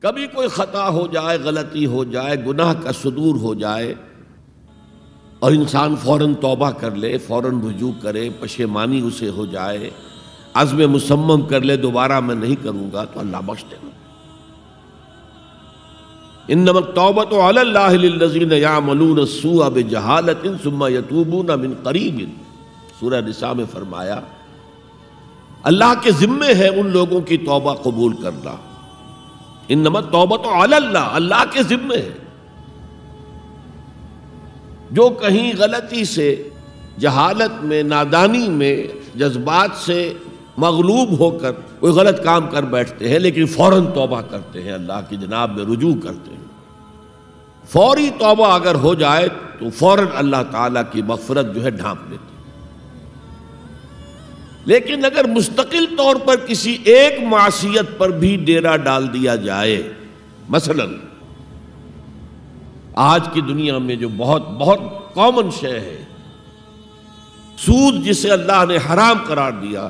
کبھی کوئی خطا ہو جائے، غلطی ہو جائے، گناہ کا صدور ہو جائے اور انسان فوراً توبہ کر لے، فوراً رجوع کرے، پشیمانی اسے ہو جائے، عزم مصمم کر لے دوبارہ میں نہیں کروں گا، تو اللہ بخش دے گا۔ انما التوبۃ علی اللہ للذین یعملون السوء بجہالۃ ثم یتوبون من قریب، سورہ نساء میں فرمایا اللہ کے ذمے ہے ان لوگوں کی توبہ قبول کرنا۔ انما التوبۃ علی اللہ، اللہ کے ذمے ہے۔ جو کہیں غلطی سے، جہالت میں، نادانی میں، جذبات سے مغلوب ہو کر کوئی غلط کام کر بیٹھتے ہیں لیکن فوراً توبہ کرتے ہیں، اللہ کی جناب میں رجوع کرتے ہیں، فوری توبہ اگر ہو جائے تو فوراً اللہ تعالیٰ کی مغفرت جو ہے ڈھانپ لیتے ہیں۔ لیکن اگر مستقل طور پر کسی ایک معصیت پر بھی ڈیرا ڈال دیا جائے، مثلا آج کی دنیا میں جو بہت بہت کامن شے ہے، سود جسے اللہ نے حرام قرار دیا،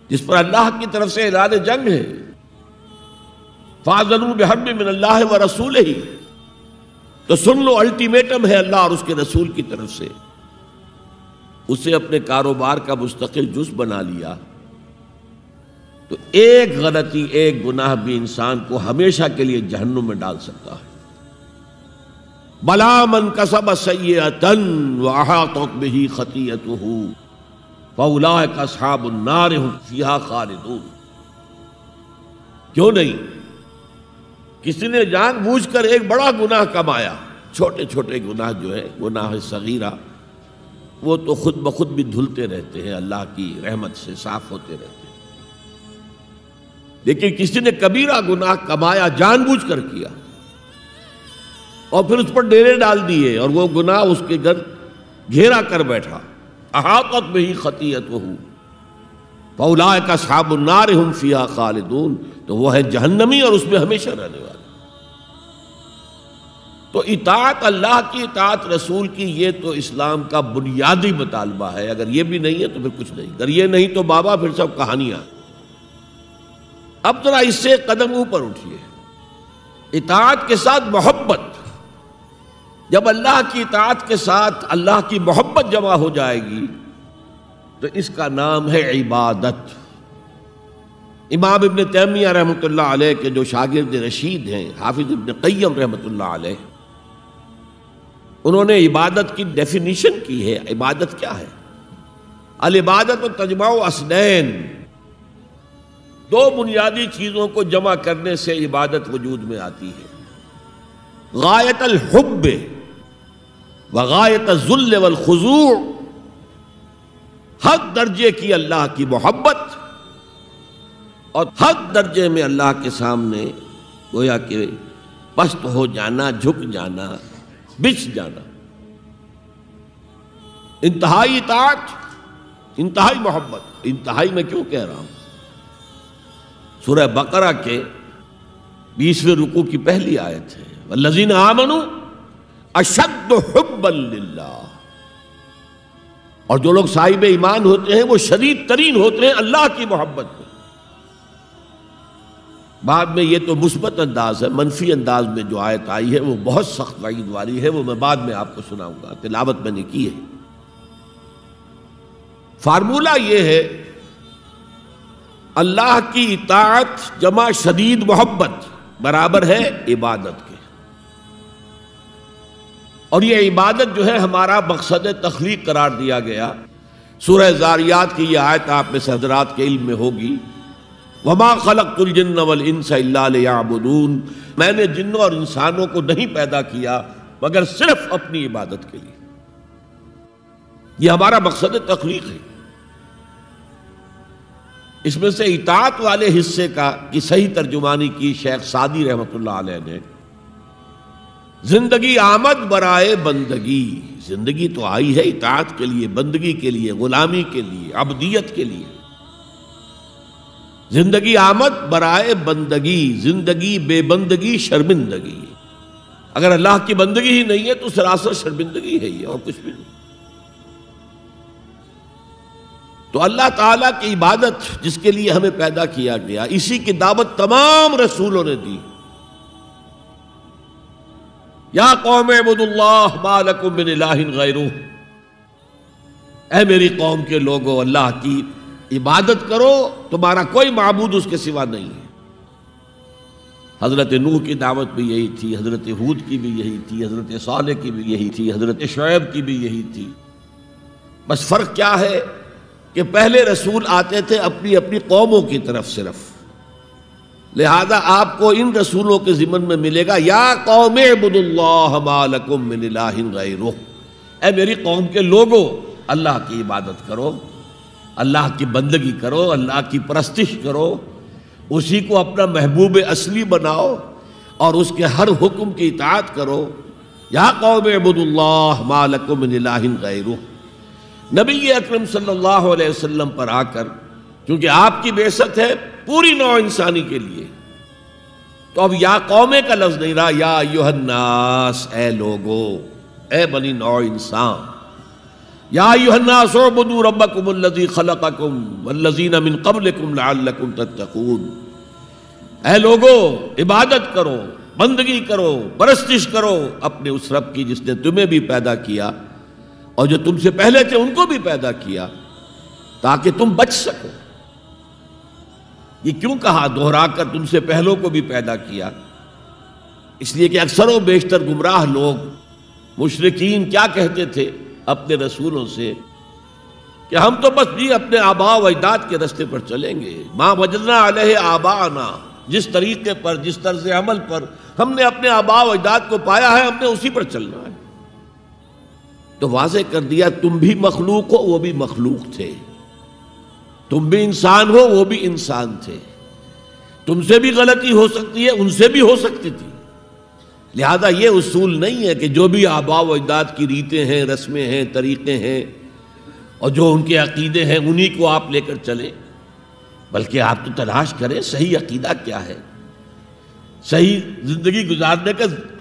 جس پر اللہ کی طرف سے اعلان جنگ ہے، فَأَذَنُوا بِحَرْبٍ مِّنَ اللَّهِ وَرَسُولِهِ، تو سن لو، الٹیمیٹم ہے اللہ اور اس کے رسول کی طرف سے۔ اسے اپنے کاروبار کا مستقل جز بنا لیا تو ایک غلطی، ایک گناہ بھی انسان کو ہمیشہ کے لیے جہنم میں ڈال سکتا ہے۔ بَلَا مَنْ كَسَبَ سَيِّئَةً وَأَحَاطَتْ بِهِ خَطِيئَتُهُ فَأُولَٰئِكَ أَصْحَابُ النَّارِ هُمْ فِيهَا خَالِدُونَ۔ کیوں نہیں؟ کسی نے جان بوجھ کر ایک بڑا گناہ کمایا، چھوٹے چھوٹے گناہ جو ہے، گناہ صغیرہ، وہ تو خود بخود بھی دھلتے رہتے ہیں، اللہ کی رحمت سے صاف ہوتے رہتے ہیں۔ لیکن کسی نے کبیرہ گناہ کمایا، جان بوجھ کر کیا، اور پھر اس پر ڈیرے ڈال دیے اور وہ گناہ اس کے گرد گھیرا کر بیٹھا، احاطت بہ خطیئتہ فاولئک اصحاب النار ہم فیہا خالدون، تو وہ ہے جہنمی اور اس میں ہمیشہ رہنے والا۔ تو اطاعت اللہ کی، اطاعت رسول کی، یہ تو اسلام کا بنیادی مطالبہ ہے۔ اگر یہ بھی نہیں ہے تو پھر کچھ نہیں، اگر یہ نہیں تو بابا پھر سب کہانیاں۔ اب ذرا اس سے قدم اوپر اٹھیے، اطاعت کے ساتھ محبت۔ جب اللہ کی اطاعت کے ساتھ اللہ کی محبت جمع ہو جائے گی تو اس کا نام ہے عبادت۔ امام ابن تیمیہ رحمۃ اللہ علیہ کے جو شاگرد رشید ہیں، حافظ ابن قیم رحمۃ اللہ علیہ، انہوں نے عبادت کی ڈیفینیشن کی ہے۔ عبادت کیا ہے؟ العبادت تجمع اصلین، دو بنیادی چیزوں کو جمع کرنے سے عبادت وجود میں آتی ہے، غایت الحب وغایت الذل والخضوع، حد درجے کی اللہ کی محبت اور حد درجے میں اللہ کے سامنے گویا کہ پست ہو جانا، جھک جانا، بچھ جانا، انتہائی اطاعت، انتہائی محبت۔ انتہائی میں کیوں کہہ رہا ہوں؟ سورہ بقرہ کے 20ویں رکوع کی پہلی آیت ہے، والذین آمنوا اشد حبا للہ، اور جو لوگ صاحب ایمان ہوتے ہیں وہ شدید ترین ہوتے ہیں اللہ کی محبت میں۔ بعد میں یہ تو مثبت انداز ہے، منفی انداز میں جو آیت آئی ہے وہ بہت سخت وعید والی ہے، وہ میں بعد میں آپ کو سناؤں گا، تلاوت میں نے کی ہے۔ فارمولہ یہ ہے، اللہ کی اطاعت جمع شدید محبت برابر ہے عبادت کے، اور یہ عبادت جو ہے ہمارا مقصد تخلیق قرار دیا گیا۔ سورہ زاریات کی یہ آیت آپ میں سے حضرات کے علم میں ہوگی، وَمَا خَلَقْتُ الْجِنَّ وَالْإِنسَ إِلَّا لِيَعْبُدُونَ، میں نے جنوں اور انسانوں کو نہیں پیدا کیا مگر صرف اپنی عبادت کے لیے۔ یہ ہمارا مقصد تخلیق ہے۔ اس میں سے اطاعت والے حصے کی صحیح ترجمانی کی شیخ سعدی رحمۃ اللہ علیہ نے، زندگی آمد برائے بندگی، زندگی تو آئی ہے اطاعت کے لیے، بندگی کے لیے، غلامی کے لیے، عبدیت کے لیے۔ زندگی آمد برائے بندگی، زندگی بے بندگی شرمندگی۔ اگر اللہ کی بندگی ہی نہیں ہے تو سراسر شرمندگی ہے یہ، اور کچھ بھی نہیں۔ تو اللہ تعالیٰ کی عبادت جس کے لیے ہمیں پیدا کیا گیا، اسی کی دعوت تمام رسولوں نے دی۔ یا قوم اعبدوا اللہ ما لکم من الہ غیرہ، اے میری قوم کے لوگو اللہ کی عبادت کرو، تمہارا کوئی معبود اس کے سوا نہیں ہے۔ حضرت نوح کی دعوت بھی یہی تھی، حضرت ہود کی بھی یہی تھی، حضرت صالح کی بھی یہی تھی، حضرت شعیب کی بھی یہی تھی۔ بس فرق کیا ہے کہ پہلے رسول آتے تھے اپنی اپنی قوموں کی طرف صرف، لہذا آپ کو ان رسولوں کے ضمن میں ملے گا یا قوم اعبدوا اللہ ما لکم من الہ غیرہ، اے میری قوم کے لوگوں اللہ کی عبادت کرو، اللہ کی بندگی کرو، اللہ کی پرستش کرو، اسی کو اپنا محبوب اصلی بناؤ اور اس کے ہر حکم کی اطاعت کرو۔ یا قوم اعبدوا اللہ ما لکم من الہ غیرہ۔ نبی اکرم صلی اللہ علیہ وسلم پر آ کر، کیونکہ آپ کی بعثت ہے پوری نوع انسانی کے لیے، تو اب یا قومے کا لفظ نہیں رہا، یا ایھا الناس، اے لوگو، اے بنی نوع انسان۔ یا ایھا الناس اعبدوا ربکم الذی خلقکم والذین من قبلکم لعلکم تتقون، اے لوگو عبادت کرو، بندگی کرو، پرستش کرو اپنے اس رب کی جس نے تمہیں بھی پیدا کیا اور جو تم سے پہلے تھے ان کو بھی پیدا کیا تاکہ تم بچ سکو۔ یہ کیوں کہا دوہرا کر تم سے پہلوں کو بھی پیدا کیا؟ اس لیے کہ اکثر و بیشتر گمراہ لوگ مشرکین کیا کہتے تھے اپنے رسولوں سے کہ ہم تو بس جی اپنے آباء و اجداد کے رستے پر چلیں گے، ما وجدنا علیہ آباءنا، جس طریقے پر، جس طرز عمل پر ہم نے اپنے آباء و اجداد کو پایا ہے ہم نے اسی پر چلنا ہے۔ تو واضح کر دیا تم بھی مخلوق ہو، وہ بھی مخلوق تھے، تم بھی انسان ہو، وہ بھی انسان تھے، تم سے بھی غلطی ہو سکتی ہے، ان سے بھی ہو سکتی تھی، لہذا یہ اصول نہیں ہے کہ جو بھی آباء و اجداد کی ریتیں ہیں، رسمیں ہیں، طریقے ہیں اور جو ان کے عقیدے ہیں انہی کو آپ لے کر چلیں، بلکہ آپ تو تلاش کریں صحیح عقیدہ کیا ہے، صحیح زندگی گزارنے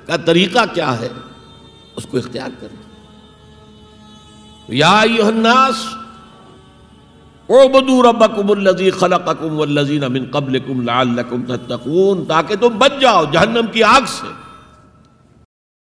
کا طریقہ کیا ہے، اس کو اختیار کریں۔ یا ایھا الناس اعبدوا ربکم الذی خلقکم والذین من قبلکم لعلکم تتقون، تاکہ تم بچ جاؤ جہنم کی آگ سے۔